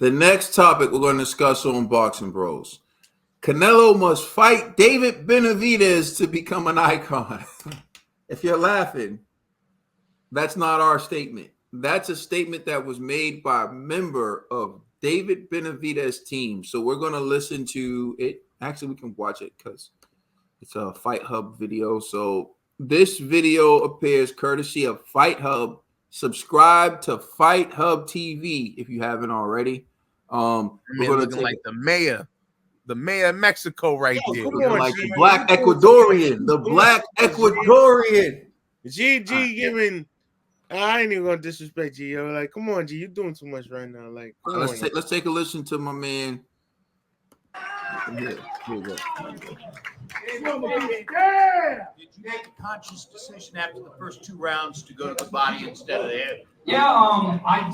The next topic we're going to discuss on Boxing Bros. Canelo must fight David Benavidez to become an icon. If you're laughing, that's not our statement. That's a statement that was made by a member of David Benavidez' team. So we're going to listen to it. Actually, we can watch it because it's a Fight Hub video. So this video appears courtesy of Fight Hub. Subscribe to Fight Hub TV if you haven't already. We're looking like the mayor of Mexico right there. Come on, like the black Ecuadorian, G giving. I ain't even gonna disrespect G. Yo, like, come on, G, you're doing too much right now. Like, let's take a listen to my man. Here we go. Did you make a conscious decision after the first 2 rounds to go to the body instead of the head? Yeah, I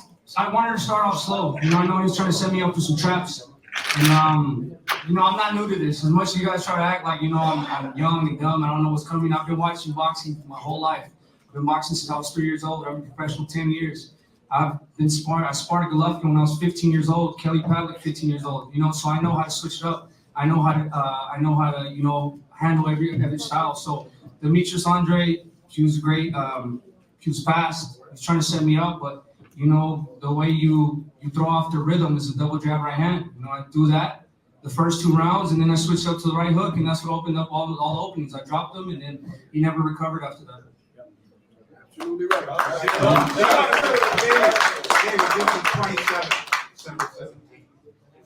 wanted to start off slow. I know he was trying to set me up for some traps. And, I'm not new to this. As much as you guys try to act like, I'm young and dumb, I don't know what's coming. I've been watching boxing my whole life. I've been boxing since I was 3 years old. I've been professional 10 years. I've been sparring. I sparred Golovkin when I was 15 years old. Kelly Pavlik, 15 years old. So I know how to switch it up. I know how to handle every style. So Demetrius Andre, he was great. He was fast. He was trying to set me up, but the way you throw off the rhythm is a double jab right hand. I do that the first 2 rounds, and then I switched up to the right hook, and that's what opened up all the openings. I dropped them, and then he never recovered after that. Absolutely right.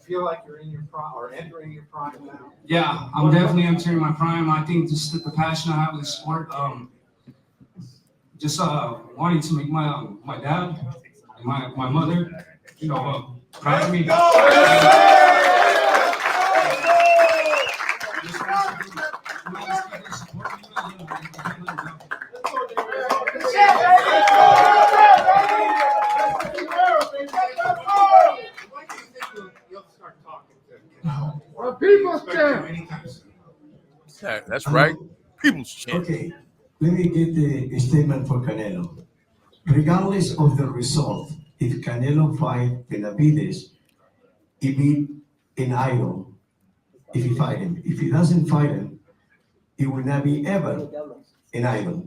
Feel like you're in your prime or entering your prime now? Yeah, I'm definitely entering my prime. I think just the passion I have with the sport, wanting to make my dad and my mother, proud of me. People's champ. That's right. People's champ. Okay, let me get the statement for Canelo. Regardless of the result, if Canelo fight Benavidez, he beat an idol if he fight him. If he doesn't fight him, he will not be ever an idol.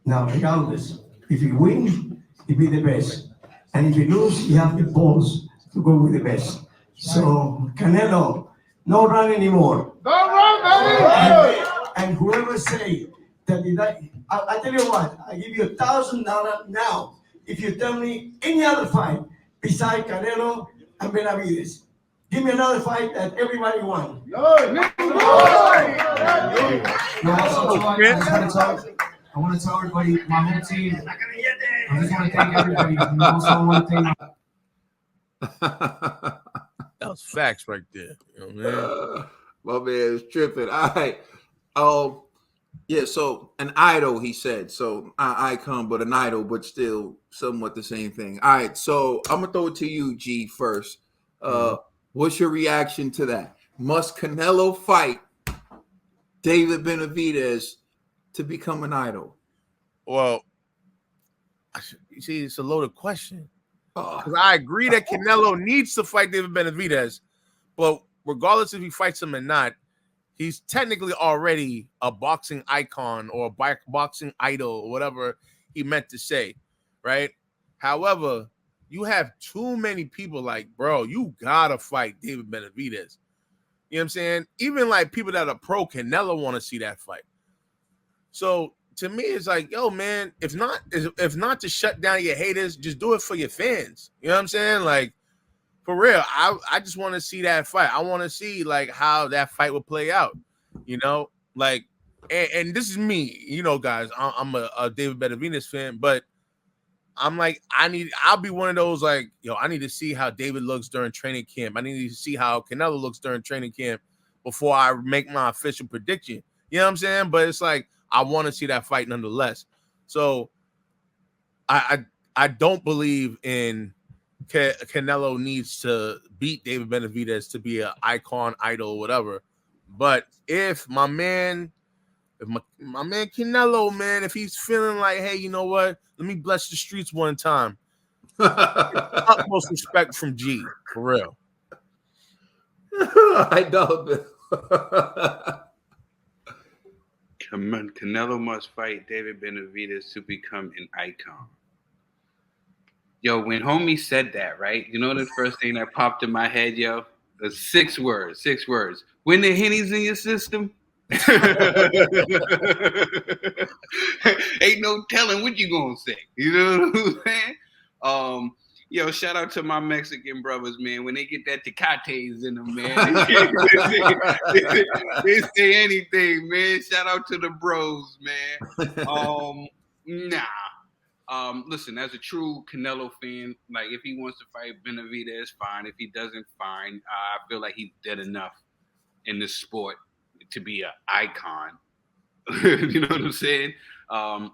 Now, regardless, if he win, he be the best. And if he lose, he have the balls to go with the best. So, Canelo, no run anymore. Don't run, baby! And whoever say that, I tell you what, I give you $1,000 now if you tell me any other fight besides Canelo and Benavidez. Give me another fight that everybody won. I want to tell everybody, my whole team. I just want to thank everybody. Also, I want to thank That was facts right there. My man is tripping. All right. Yeah, so an idol, he said. So icon, but an idol, but still somewhat the same thing. All right, so I'm gonna throw it to you, G, first. What's your reaction to that? Must Canelo fight David Benavidez to become an idol? Well, you see, it's a loaded question. Because I agree that Canelo needs to fight David Benavidez, but regardless if he fights him or not, he's technically already a boxing icon or a boxing idol or whatever he meant to say, right? However, you have too many people like, bro, you gotta fight David Benavidez. You know what I'm saying? Even like people that are pro Canelo want to see that fight. So to me, it's like, yo, man, if not to shut down your haters, just do it for your fans. You know what I'm saying? Like, for real, I just want to see that fight. I want to see like how that fight will play out. Like, and this is me, guys. I'm a David Benavidez fan, but I'm like, I'll be one of those like, yo, I need to see how David looks during training camp. I need to see how Canelo looks during training camp before I make my official prediction. You know what I'm saying? But it's like, I want to see that fight nonetheless. So I don't believe in Canelo needs to beat David Benavidez to be an icon, idol, whatever. But if my man Canelo, man, if he's feeling like, hey, you know what? Let me bless the streets one time. Utmost respect from G, for real. I doubt it. Canelo must fight David Benavidez to become an icon. Yo, when homie said that, right? You know the first thing that popped in my head, yo? The 6 words. When the Henny's in your system, ain't no telling what you gonna say. You know what I'm saying? Yo, shout out to my Mexican brothers, man. When they get that tecates in them, man, they say anything, man. Shout out to the bros, man. Listen, as a true Canelo fan, like if he wants to fight Benavidez, fine. If he doesn't, fine. I feel like he's dead enough in this sport to be an icon. You know what I'm saying?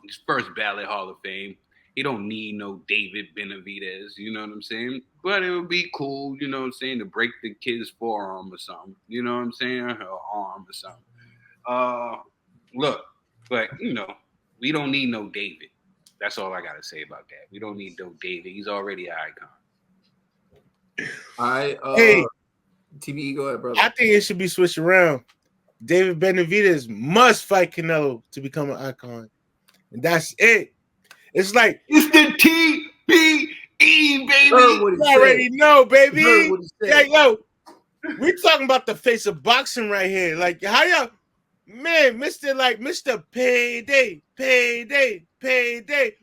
His first ballot Hall of Fame. He don't need no David Benavidez, you know what I'm saying? But it would be cool, you know what I'm saying, to break the kid's forearm or something. You know what I'm saying? Or her arm or something. Look, but we don't need no David. That's all I gotta say about that. We don't need no David. He's already an icon. Hey, TV, go ahead, brother. I think it should be switched around. David Benavidez must fight Canelo to become an icon. And that's it. It's like it's the TBE, baby. You already know, baby. Yeah, yo, we talking about the face of boxing right here. Like, how y'all, man, Mr. Payday.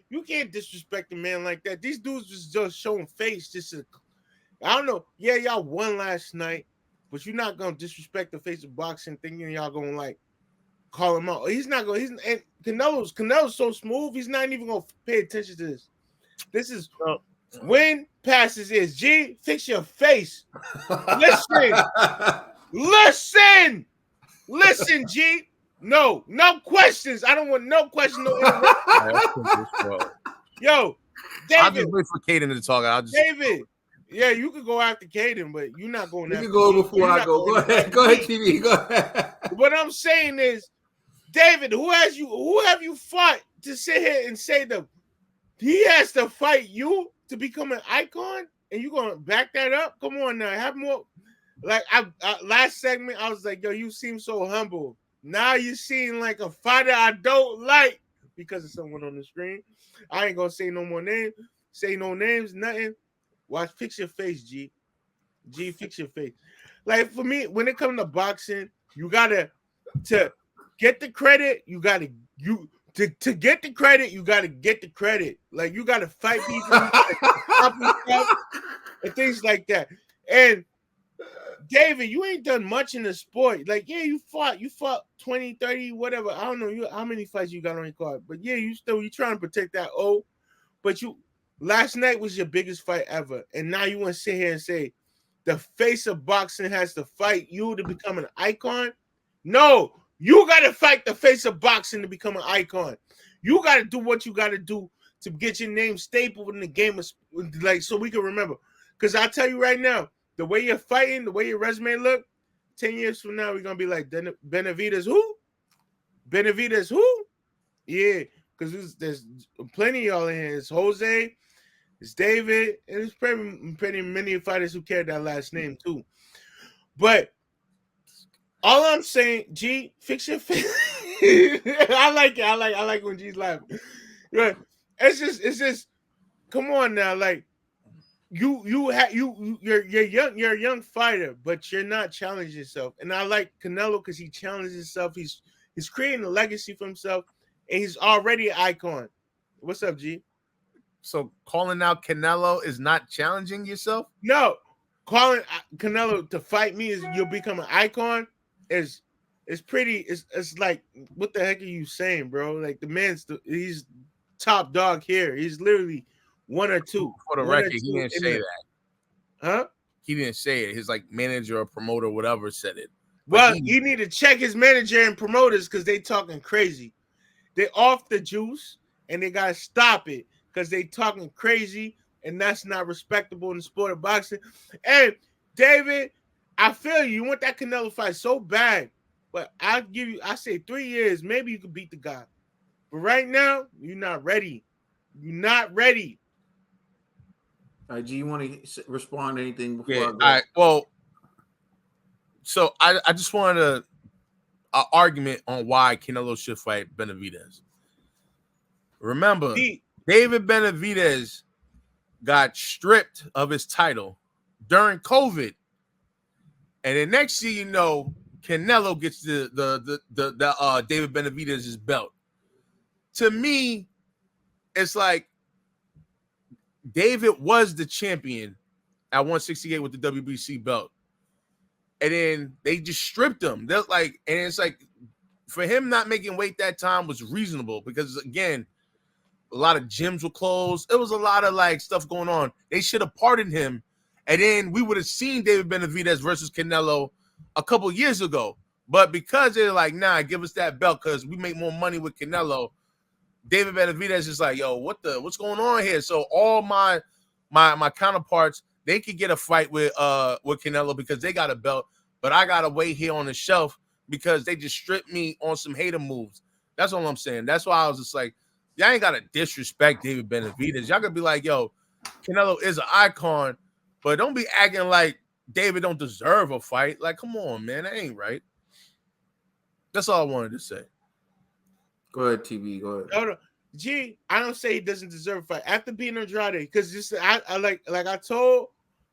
You can't disrespect a man like that. These dudes just showing face. I don't know. Yeah, y'all won last night, but you're not gonna disrespect the face of boxing, thinking y'all gonna like call him out. He's not going. And Canelo's so smooth. He's not even gonna pay attention to this. This is win passes is G. Fix your face. Listen, G. No questions. I don't want no questions. No Yo, David. I'll just wait for Caden to talk. David. Yeah, you could go after Caden, but you're not going after. You can go before I go. Go ahead, TV. Go ahead. What I'm saying is, David, who have you fought to sit here and say he has to fight you to become an icon, and you gonna back that up? Come on now, have more. Like I last segment, I was like, yo, you seem so humble. Now you seem like a fighter I don't like because of someone on the screen. I ain't gonna say no more names, say no names, nothing. Watch, fix your face, G. G, fix your face. Like for me, when it comes to boxing, you gotta to get the credit. To get the credit, you gotta get the credit. Like you gotta fight people, and things like that. And David, you ain't done much in the sport. Like, yeah, you fought 20, 30, whatever. I don't know how many fights you got on your card, but yeah, you trying to protect that O. But last night was your biggest fight ever, and now you want to sit here and say the face of boxing has to fight you to become an icon? No, you got to fight the face of boxing to become an icon. You got to do what you got to do to get your name stapled in the game, like so we can remember. Because I tell you right now, the way you're fighting, the way your resume look, 10 years from now, we're gonna be like Benavidez who? Benavidez who? Yeah, because there's plenty of y'all in here. It's Jose. It's David, and it's pretty many fighters who carry that last name too. But all I'm saying, G, fix your face. I like it. I like when G's laughing. Right? It's just, come on now, like you're a young fighter, but you're not challenging yourself. And I like Canelo because he challenges himself. He's creating a legacy for himself, and he's already an icon. What's up, G? So calling out Canelo is not challenging yourself? No, calling Canelo to fight me is you'll become an icon is pretty. It's like, what the heck are you saying, bro? Like he's top dog here. He's literally one or two. For the record, he didn't say that. Huh? He didn't say it. His manager or promoter, whatever, said it. Well, you need to check his manager and promoters because they talking crazy. They off the juice and they gotta stop it. Because they talking crazy, and that's not respectable in the sport of boxing. And David, I feel you. You want that Canelo fight so bad, but I say 3 years, maybe you could beat the guy. But right now, you're not ready. You're not ready. G, you want to respond to anything before Yeah. I All go? right. Well, so I just wanted an argument on why Canelo should fight Benavidez. Remember, David Benavidez got stripped of his title during COVID, and the next thing you know, Canelo gets the David Benavidez's belt. To me, it's like David was the champion at 168 with the WBC belt, and then they just stripped him. They're like, and it's like for him not making weight that time was reasonable because again, a lot of gyms were closed. It was a lot of like stuff going on. They should have pardoned him, and then we would have seen David Benavidez versus Canelo a couple years ago. But because they're like, nah, give us that belt because we make more money with Canelo. David Benavidez is like, yo, what's going on here? So all my counterparts, they could get a fight with Canelo because they got a belt, but I gotta wait here on the shelf because they just stripped me on some hater moves. That's all I'm saying. That's why I was just like, y'all ain't gotta disrespect David Benavidez. Y'all gotta be like, yo, Canelo is an icon, but don't be acting like David don't deserve a fight. Like, come on, man, that ain't right. That's all I wanted to say. Go ahead, TV. Go ahead. No. G, I don't say he doesn't deserve a fight after beating Andrade because this I like I told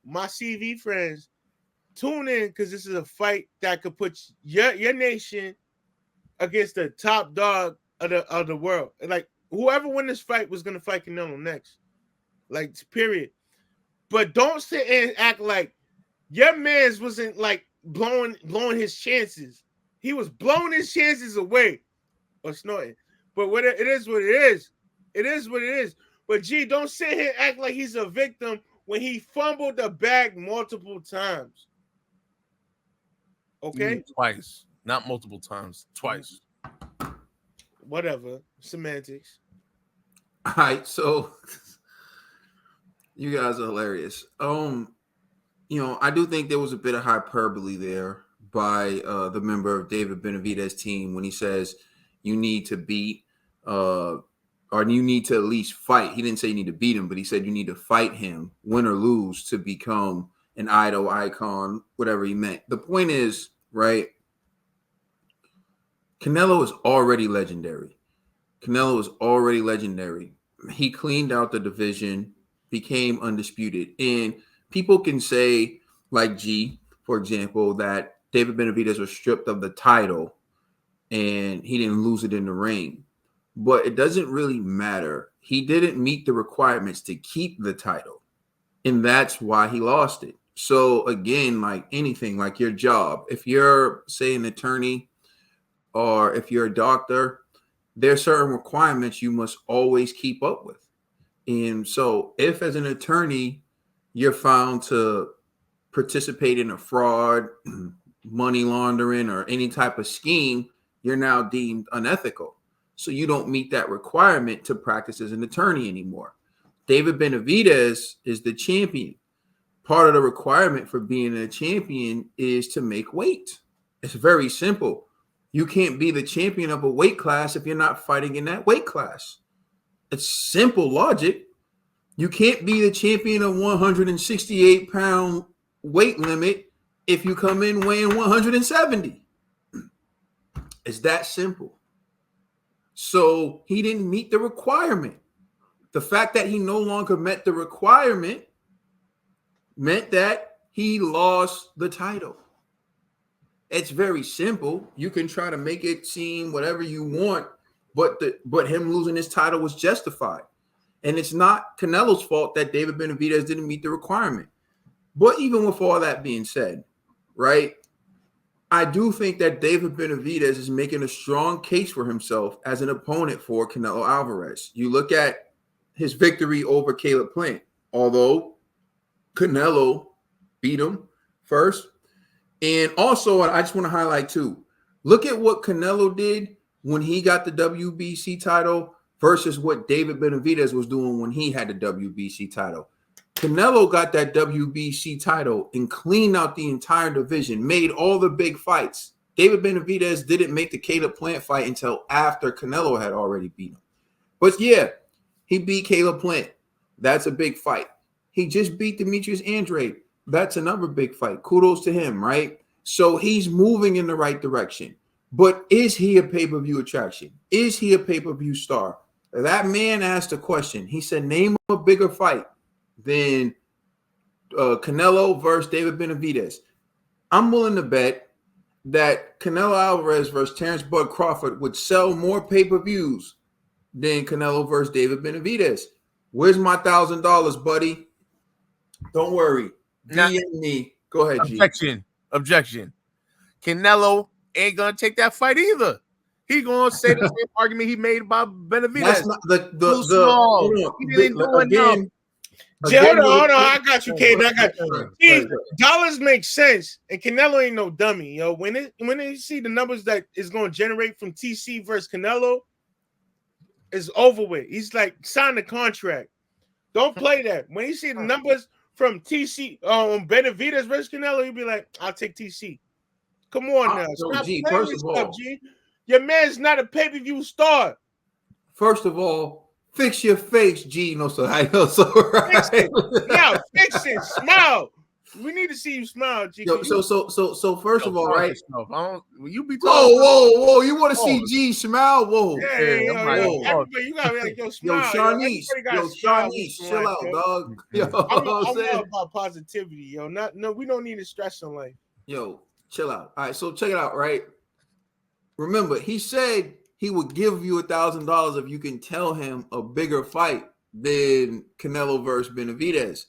my CV friends, tune in because this is a fight that could put your nation against the top dog of the world. Like whoever win this fight was gonna fight Canelo next. Like period. But don't sit and act like your man's wasn't like blowing his chances. He was blowing his chances away or snorting. But it is what it is. It is what it is. But G, don't sit here and act like he's a victim when he fumbled the bag multiple times. Okay? Twice. Not multiple times. Twice. Whatever. Semantics. All right, so you guys are hilarious. I do think there was a bit of hyperbole there by the member of David Benavidez' team when he says you need to beat or you need to at least fight. He didn't say you need to beat him, but he said you need to fight him, win or lose, to become an idol, icon, whatever he meant. The point is, right, Canelo is already legendary. He cleaned out the division, became undisputed. And people can say, like G, for example, that David Benavidez was stripped of the title and he didn't lose it in the ring. But it doesn't really matter. He didn't meet the requirements to keep the title, and that's why he lost it. So again, like anything, like your job, if you're, say, an attorney or if you're a doctor, there are certain requirements you must always keep up with. And so if as an attorney, you're found to participate in a fraud, money laundering, or any type of scheme, you're now deemed unethical. So you don't meet that requirement to practice as an attorney anymore. David Benavidez is the champion. Part of the requirement for being a champion is to make weight. It's very simple. You can't be the champion of a weight class if you're not fighting in that weight class. It's simple logic. You can't be the champion of 168-pound weight limit if you come in weighing 170. It's that simple. So he didn't meet the requirement. The fact that he no longer met the requirement meant that he lost the title. It's very simple. You can try to make it seem whatever you want, but him losing his title was justified. And it's not Canelo's fault that David Benavidez didn't meet the requirement. But even with all that being said, right, I do think that David Benavidez is making a strong case for himself as an opponent for Canelo Alvarez. You look at his victory over Caleb Plant, although Canelo beat him first. And also, I just want to highlight too, look at what Canelo did when he got the WBC title versus what David Benavidez was doing when he had the WBC title. Canelo got that WBC title and cleaned out the entire division, made all the big fights. David Benavidez didn't make the Caleb Plant fight until after Canelo had already beat him. But yeah, he beat Caleb Plant. That's a big fight. He just beat Demetrius Andrade. That's another big fight. Kudos to him, right? So he's moving in the right direction. But is he a pay-per-view attraction? Is he a pay-per-view star? That man asked a question. He said, name a bigger fight than Canelo versus David Benavidez. I'm willing to bet that Canelo Alvarez versus Terrence Bud Crawford would sell more pay-per-views than Canelo versus David Benavidez. Where's my $1,000, buddy? Don't worry. DM me. Go ahead, G. Objection. Canelo ain't gonna take that fight either. He gonna say the same argument he made about Benavidez. That's not Too small. He didn't do enough. Hold on. I got you, Caden. I got you. See, dollars make sense, and Canelo ain't no dummy, yo. When they see the numbers that is going to generate from TC versus Canelo, it's over with. He's like, sign the contract. Don't play that. When you see the numbers from TC on Benavidez versus Canelo, you'll be like, I'll take TC. Come on now. Stop G, playing first this of stuff, all, G. Your man's not a pay-per-view star. First of all, fix your face, G. No, so I know so right. Fix it. Now, fix it. Smile. We need to see you smile, G. Yo, so first of all, right? You be whoa! You want to see G smile? Whoa! Everybody, you gotta be like, yo, smile. Shanice, chill out, dog. Yo, I'm all about positivity, yo. We don't need to stress in life. Yo, chill out. All right, so check it out, right? Remember, he said he would give you $1,000 if you can tell him a bigger fight than Canelo versus Benavidez.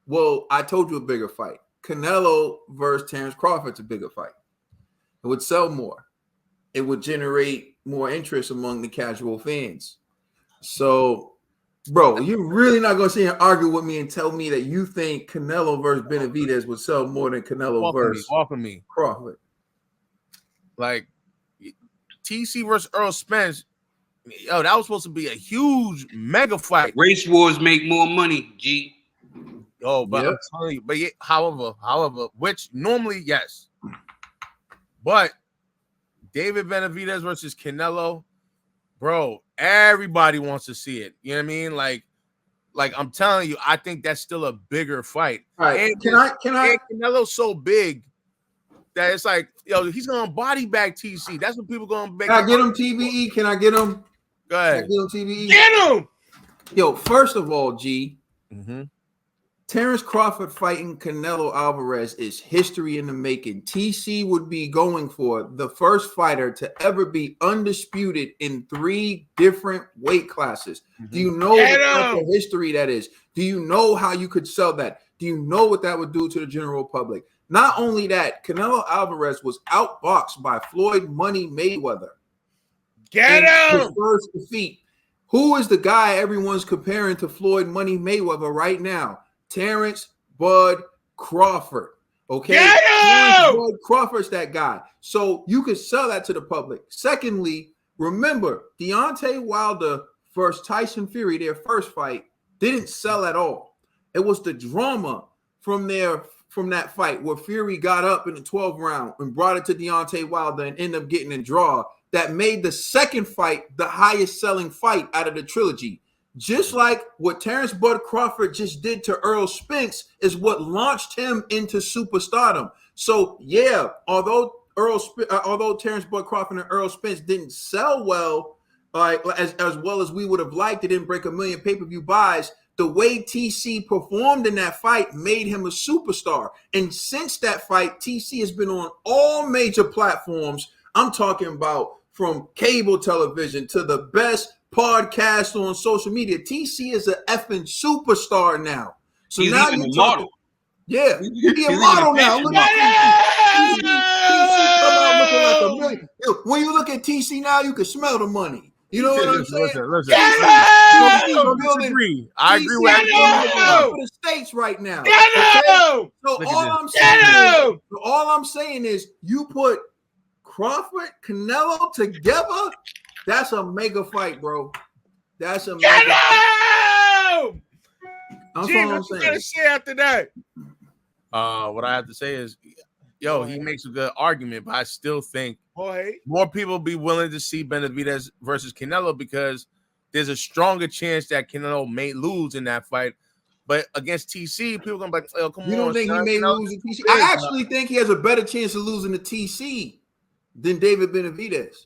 Well, I told you a bigger fight. Canelo versus Terrence Crawford's a bigger fight. It would sell more. It would generate more interest among the casual fans. So, bro, you're really not going to sit here and argue with me and tell me that you think Canelo versus Benavidez would sell more than Canelo versus Crawford. Like, TC versus Earl Spence, yo, that was supposed to be a huge mega fight. Race wars make more money, G. Oh, but I'm telling you, but however, which normally, yes. But David Benavidez versus Canelo, bro, everybody wants to see it. You know what I mean? Like I'm telling you, I think that's still a bigger fight. All right, And can I? Canelo's so big that it's like, yo, he's gonna body bag TC. That's what people gonna make. Can I get him TBE? Can I get him? Go ahead. Can I get him TBE? Get him! Yo, first of all, G, mm-hmm. Terrence Crawford fighting Canelo Alvarez is history in the making. TC would be going for the first fighter to ever be undisputed in 3 different weight classes. Mm-hmm. Do you know what type of history that is? Do you know how you could sell that? Do you know what that would do to the general public? Not only that, Canelo Alvarez was outboxed by Floyd Money Mayweather. Get him! His first defeat. Who is the guy everyone's comparing to Floyd Money Mayweather right now? Terrence Bud Crawford. Okay, Terrence Bud Crawford's that guy. So you can sell that to the public. Secondly, remember Deontay Wilder versus Tyson Fury, their first fight, didn't sell at all. It was the drama from that fight where Fury got up in the 12th round and brought it to Deontay Wilder and ended up getting a draw that made the second fight the highest selling fight out of the trilogy. Just like what Terrence Bud Crawford just did to Earl Spence is what launched him into superstardom. So yeah, although Terrence Bud Crawford and Earl Spence didn't sell well, as well as we would have liked, it didn't break 1 million pay-per-view buys. The way TC performed in that fight made him a superstar. And since that fight, TC has been on all major platforms. I'm talking about from cable television to the best podcast on social media. TC is an effing superstar now. So he's now you're talking, model. Yeah, he's a model now. Look at TC come out looking like $1 million. When you look at TC now, you can smell the money. You know what I'm saying? Listen. I agree with for the States right now. Okay? So all I'm saying is you put Crawford, Canelo together, that's a mega fight, bro. That's a mega fight. That's what I'm saying. What you gotta say after that? What I have to say is, yo, he makes a good argument, but I still think more people be willing to see Benavidez versus Canelo because there's a stronger chance that Canelo may lose in that fight But against TC, people gonna be like, "Oh, come on." You don't think he son, may Canelo lose to TC? big, I actually think he has a better chance of losing to TC than David Benavidez.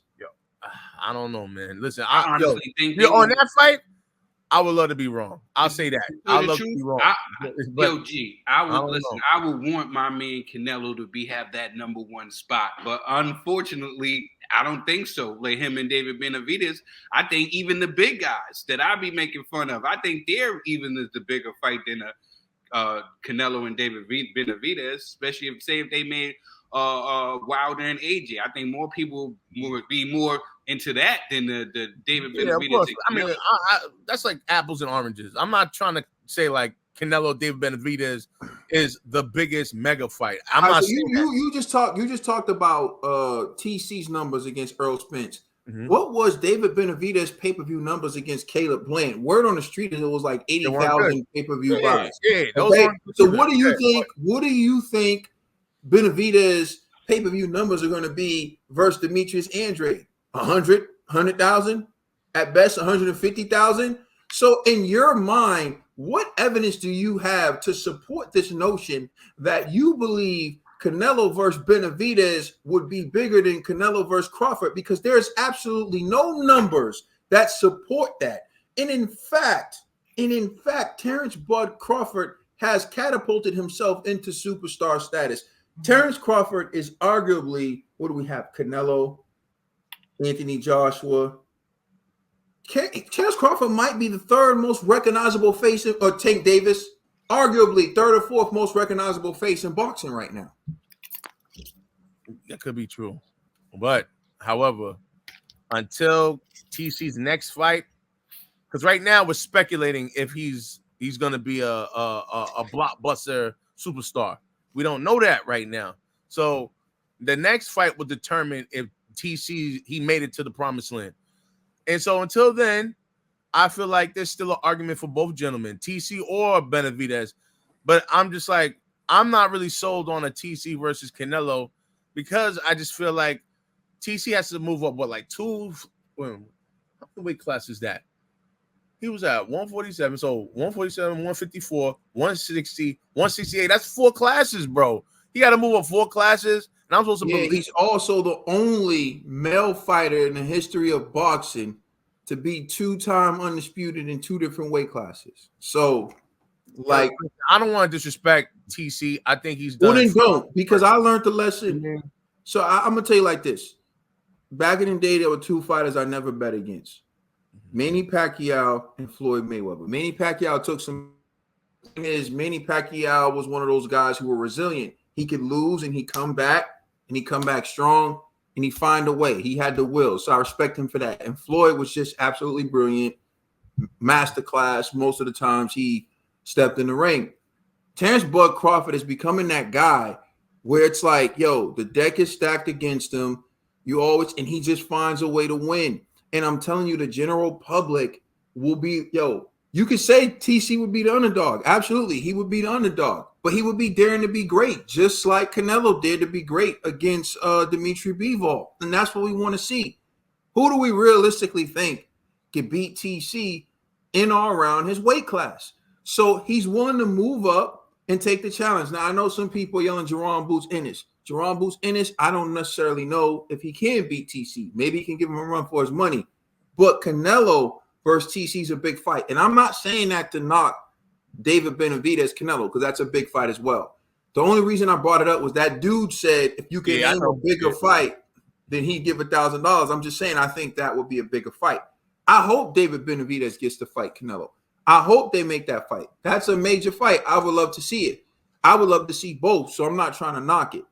I don't know, man. Listen, I honestly think on that fight, I would love to be wrong. I'll say that. I'd love to be wrong. Yo, G, I would listen. I would want my man Canelo to have that number one spot, but unfortunately, I don't think so. Like him and David Benavidez, I think even the big guys that I be making fun of, I think they're even the bigger fight than Canelo and David Benavidez, especially if they made Wilder and AJ. I think more people would be more into that than the David Benavidez. Of course. I mean, that's like apples and oranges. I'm not trying to say like Canelo David Benavidez is the biggest mega fight. I'm not saying you just talked about TC's numbers against Earl Spence. Mm-hmm. What was David Benavidez pay-per-view numbers against Caleb Plant? Word on the street is it was like 80,000 pay-per-view buys. Yeah, okay? So what do you think? What do you think Benavidez pay-per-view numbers are going to be versus Demetrius Andrade? 100,000 at best, 150,000. So in your mind, what evidence do you have to support this notion that you believe Canelo versus Benavidez would be bigger than Canelo versus Crawford? Because there's absolutely no numbers that support that. And in fact, Terrence Bud Crawford has catapulted himself into superstar status. Terrence Crawford is arguably, what do we have? Canelo, Anthony Joshua. Terrence Crawford might be the third most recognizable face, or Tank Davis, arguably third or fourth most recognizable face in boxing right now. That could be true. But, however, until TC's next fight, because right now we're speculating if he's going to be a blockbuster superstar. We don't know that right now. So the next fight will determine if he made it to the promised land. And so until then, I feel like there's still an argument for both gentlemen, TC or Benavidez. But I'm just like, I'm not really sold on a TC versus Canelo because I just feel like TC has to move up, like how many weight class is that? He was at 147, so 147, 154, 160, 168. That's 4 classes, bro. He got to move up 4 classes. And I'm supposed to believe he's also the only male fighter in the history of boxing to be 2-time undisputed in 2 different weight classes. So, like, I don't want to disrespect TC. I think he's done. Well, then don't, because I learned the lesson. So I'm gonna tell you like this: back in the day, there were 2 fighters I never bet against: Manny Pacquiao and Floyd Mayweather. Manny Pacquiao took some. Manny Pacquiao was one of those guys who were resilient. He could lose and he come back, and he come back strong, and he find a way. He had the will, so I respect him for that. And Floyd was just absolutely brilliant, masterclass. Most of the times he stepped in the ring. Terrence Bud Crawford is becoming that guy where it's like, yo, the deck is stacked against him. And he just finds a way to win. And I'm telling you, the general public will be, you could say TC would be the underdog. Absolutely, he would be the underdog. But he would be daring to be great, just like Canelo did to be great against Dimitri Bivol. And that's what we want to see. Who do we realistically think could beat TC in or around his weight class? So he's willing to move up and take the challenge. Now, I know some people yelling Jerome Boots Ennis. Jerome Boots Ennis, I don't necessarily know if he can beat TC. Maybe he can give him a run for his money. But Canelo versus TC is a big fight. And I'm not saying that to knock David Benavidez Canelo, because that's a big fight as well. The only reason I brought it up was that dude said if you can name a bigger fight, then he'd give $1,000. I'm just saying I think that would be a bigger fight. I hope David Benavidez gets to fight Canelo. I hope they make that fight. That's a major fight. I would love to see it. I would love to see both, so I'm not trying to knock it.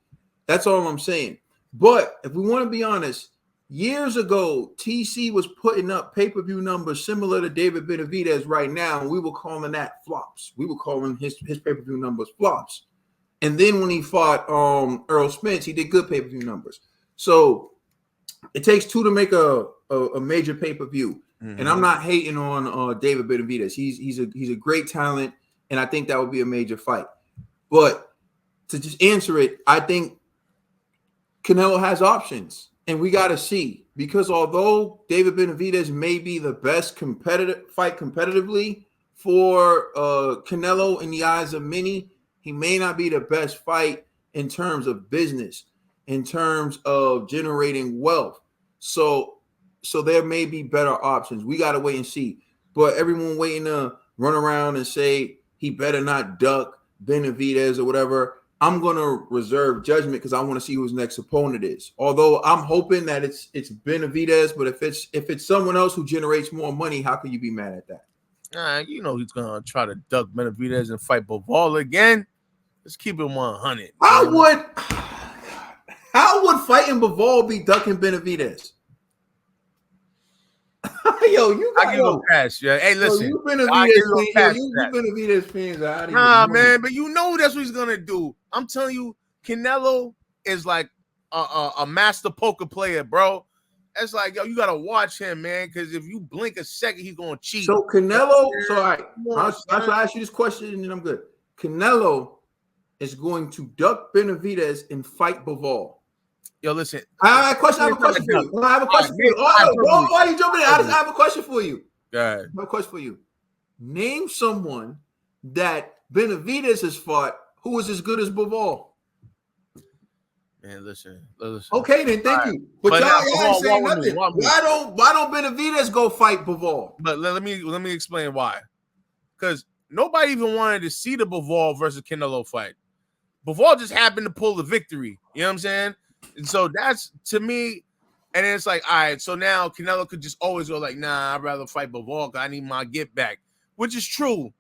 That's all I'm saying. But if we want to be honest, years ago, TC was putting up pay-per-view numbers similar to David Benavidez right now, and we were calling that flops. We were calling his pay-per-view numbers flops. And then when he fought Earl Spence, he did good pay-per-view numbers. So it takes 2 to make a major pay-per-view. Mm-hmm. And I'm not hating on David Benavidez. He's a great talent, and I think that would be a major fight. But to just answer it, I think Canelo has options, and we got to see, because although David Benavidez may be the best competitively for Canelo in the eyes of many. He may not be the best fight in terms of business, in terms of generating wealth. So there may be better options. We got to wait and see. But everyone waiting to run around and say he better not duck Benavidez or whatever. I'm gonna reserve judgment because I want to see who his next opponent is. Although I'm hoping that it's Benavidez, but if it's someone else who generates more money, how can you be mad at that? You know he's gonna try to duck Benavidez and fight Bivol again. Let's keep it 100. How would fighting Bivol be ducking Benavidez? Yo, you got I give a pass, yeah. Hey, listen, you Benavidez fans out of Nah, man, but you know that's what he's gonna do. I'm telling you, Canelo is like a master poker player, bro. That's like, yo, you gotta watch him, man, because if you blink a second, he's gonna cheat. So Canelo, so all right, I'll ask you this question and then I'm good. Canelo is going to duck Benavidez and fight Bivol. Yo, listen. I have a question for you. I have a question for you. Why are you jumping in? I have a question for you. Go ahead. I have a question for you. Name someone that Benavidez has fought who is as good as Bivol. Man, listen. Okay, then thank you. But y'all ain't saying nothing. Why don't Benavidez go fight Bivol? But let me explain why. Because nobody even wanted to see the Bivol versus Canelo fight. Bivol just happened to pull the victory. You know what I'm saying? And so that's, to me, and it's like, all right, so now Canelo could just always go like, nah, I'd rather fight Bivol because I need my get back, which is true.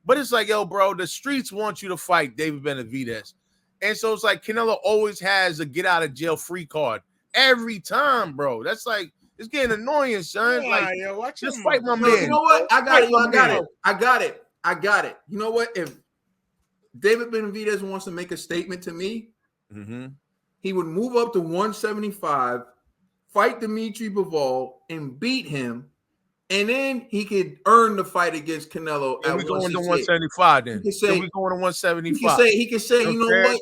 But it's like, yo, bro, the streets want you to fight David Benavidez. And so it's like Canelo always has a get out of jail free card every time, bro. That's like, it's getting annoying, son. Yeah, like, yo, just fight my man. You know what? I got it. You know what? If David Benavidez wants to make a statement to me, he would move up to 175, fight Dimitri Bivol, and beat him, and then he could earn the fight against Canelo. And we going to 175 then. We going to 175. He can say, you know what?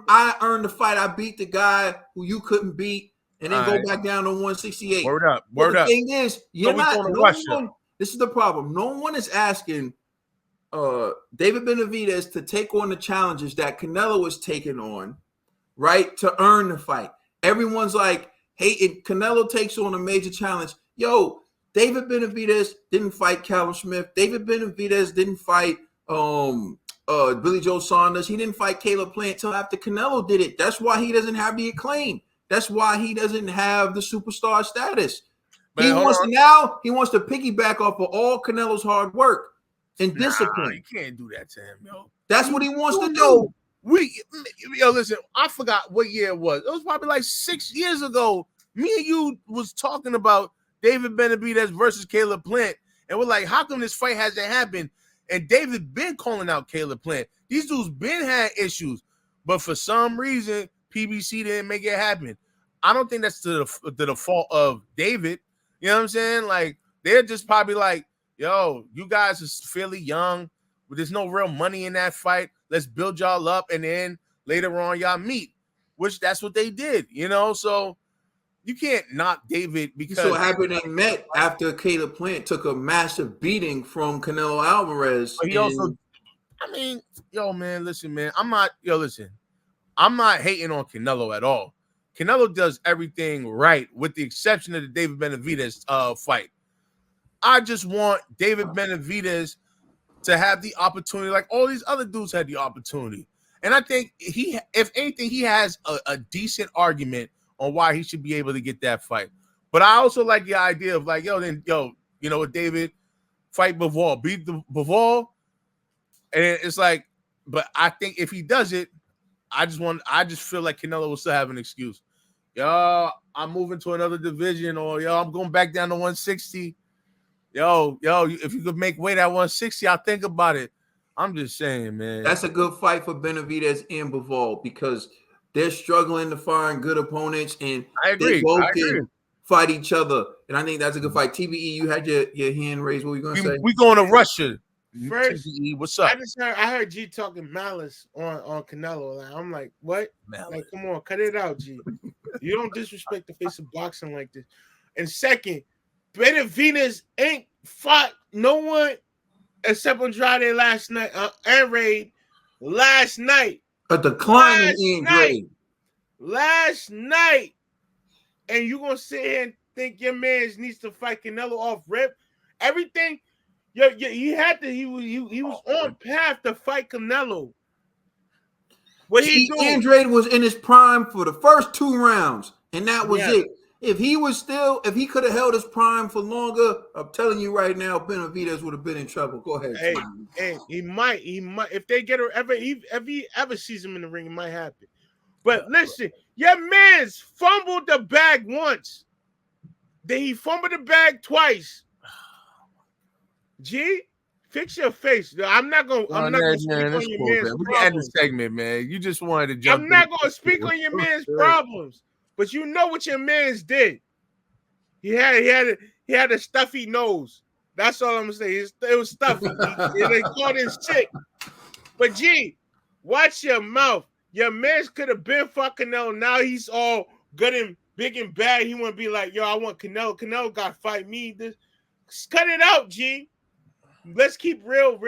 I earned the fight. I beat the guy who you couldn't beat, and then go back down to 168. Word up. The thing is, this is the problem. No one is asking David Benavidez to take on the challenges that Canelo is taking on, right, to earn the fight. Everyone's like, hey, if Canelo takes on a major challenge, yo, David Benavidez didn't fight Callum Smith. David Benavidez didn't fight Billy Joe Saunders. He didn't fight Caleb Plant until after Canelo did it. That's why he doesn't have the acclaim. That's why he doesn't have the superstar status. He wants to piggyback off of all Canelo's hard work and discipline. You can't do that to him, yo. That's what he wants to do. Listen, I forgot what year it was. It was probably like 6 years ago. Me and you was talking about David Benavidez versus Caleb Plant, and we're like, how come this fight hasn't happened? And David been calling out Caleb Plant. These dudes been had issues, but for some reason, PBC didn't make it happen. I don't think that's to the fault of David. You know what I'm saying? Like, they're just probably like, yo, you guys are fairly young, but there's no real money in that fight. Let's build y'all up, and then later on y'all meet, which that's what they did, you know? So you can't knock David because... So what happened, they met after Caleb Plant took a massive beating from Canelo Alvarez. But he also... I mean, yo, man, listen, man. I'm not hating on Canelo at all. Canelo does everything right with the exception of the David Benavidez fight. I just want David Benavidez to have the opportunity like all these other dudes had the opportunity. And I think if anything, he has a decent argument on why he should be able to get that fight. But I also like the idea of like, you know what, David, fight Bivol, beat the Bivol. And it's like, but I think if he does it, I just feel like Canelo will still have an excuse. Yo, I'm moving to another division, or yo, I'm going back down to 160. Yo, if you could make weight at 160, I'll think about it. I'm just saying, man. That's a good fight for Benavidez and Bivol because they're struggling to find good opponents, and I agree. They both can fight each other. And I think that's a good fight. TBE, you had your hand raised. What were you going to say? We going to Russia. First, TBE, what's up? I heard G talking malice on Canelo. Like, I'm like, what? Malice. Like, come on, cut it out, G. You don't disrespect the face of boxing like this. And second, Benavidez ain't fought no one except Andrade last night, and Raid last night. A decline in Andrade. Last night. And you gonna sit here and think your man needs to fight Canelo off rip? Everything, he was on path to fight Canelo. Andrade was in his prime for the first 2 rounds, and that was it. If he could have held his prime for longer, I'm telling you right now, Benavidez would have been in trouble. Go ahead. Hey, he might. If they get her if he ever sees him in the ring, it might happen. But listen, your man's fumbled the bag once. Then he fumbled the bag twice. G, fix your face. I'm not gonna speak on your man's problems. We can end the segment, man. You just wanted to jump. I'm not gonna speak on your man's problems, but you know what your man's did. He had a stuffy nose. That's all I'm gonna say. It was stuffy. They called him sick. But G, watch your mouth. Your man could have been fucking Canelo. Now he's all good and big and bad. He want to be like, yo, I want Canelo. Canelo got to fight me. Just cut it out, G. Let's keep real.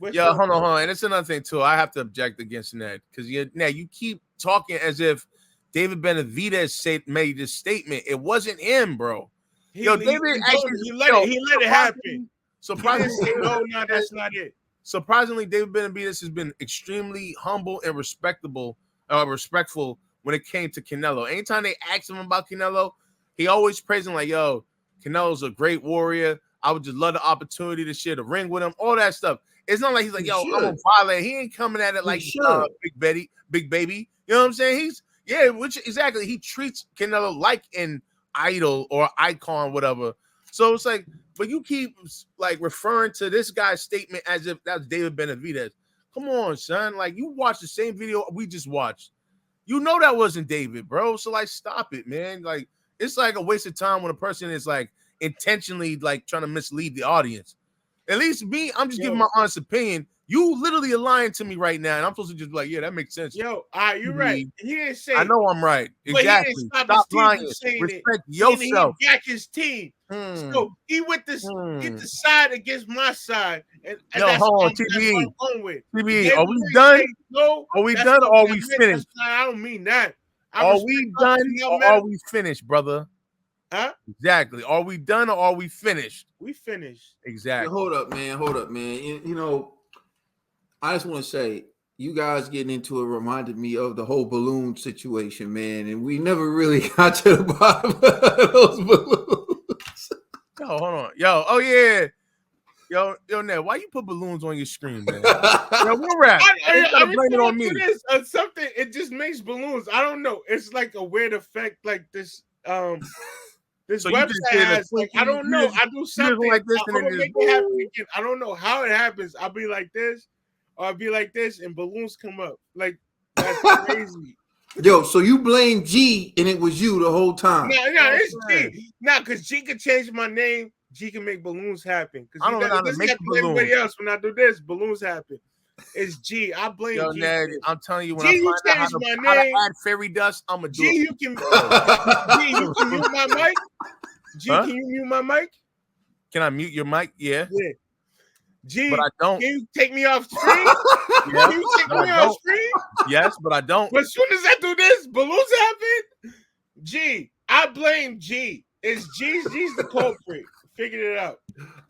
Yo, hold on. And it's another thing, too. I have to object against that. Because you keep talking as if David Benavidez made this statement. It wasn't him, bro. David he let it happen. Surprisingly, no, that's not it. Surprisingly, David Benavidez has been extremely humble and respectful when it came to Canelo. Anytime they ask him about Canelo, he always praised him like, yo, Canelo's a great warrior. I would just love the opportunity to share the ring with him, all that stuff. It's not like he's like, yo, I'm a violent. He ain't coming at it like big baby. You know what I'm saying? Exactly. He treats Canelo like an idol or icon, whatever. So it's like, but you keep like referring to this guy's statement as if that's David Benavidez. Come on, son. Like, you watched the same video we just watched. You know that wasn't David, bro. So like, stop it, man. Like, it's like a waste of time when a person is like intentionally like trying to mislead the audience. At least me, I'm just giving my honest opinion. You literally are lying to me right now, and I'm supposed to just be like, yeah, that makes sense. Yo, you're right. He didn't say. I know I'm right. Exactly. Stop lying. Respect yourself. He got his team. So he went this get the side against my side. And that's hold on, TBE. TBE, are we done? Are we done or are we finished? I don't mean that. Are we done or are we finished, brother? Huh? Exactly. Are we done or are we finished? We finished. Exactly. Hold up, man. You know, I just want to say, you guys getting into it reminded me of the whole balloon situation, man. And we never really got to the bottom of those balloons. Yo, hold on. Yo, oh yeah. Yo, Ned, why you put balloons on your screen, man? Yo, we're rap. I'm blame it on me. Something, it just makes balloons. I don't know. It's like a weird effect, like this. This so website has, like, I don't know. I do something like this, and make it happen again. I don't know how it happens. I'll be like this, or I'll be like this, and balloons come up. Like, that's crazy. Yo, so you blame G, and it was you the whole time. No, it's G. No, because G can change my name. G can make balloons happen. Because I don't know how to make balloons. Everybody else, when I do this, balloons happen. It's G. I blame G. Ned, I'm telling you, when I find out how to add fairy dust, I'm gonna do it. You can mute my mic. G, can you mute my mic? Can I mute your mic? Yeah. G, but I don't. Can you take me off screen? Can you take me off screen? Yes, but I don't. But as soon as I do this, balloons happen. G, I blame G. It's G's the culprit. Figured it out.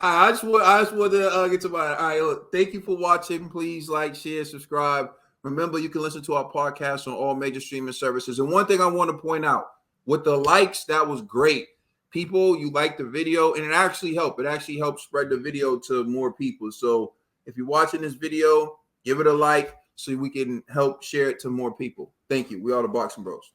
I just want to get to my. All right, look, thank you for watching. Please like, share, subscribe. Remember, you can listen to our podcast on all major streaming services. And one thing I want to point out, with the likes, that was great. People, you liked the video, and it actually helped. It actually helped spread the video to more people. So if you're watching this video, give it a like so we can help share it to more people. Thank you. We are the Boxing Bros.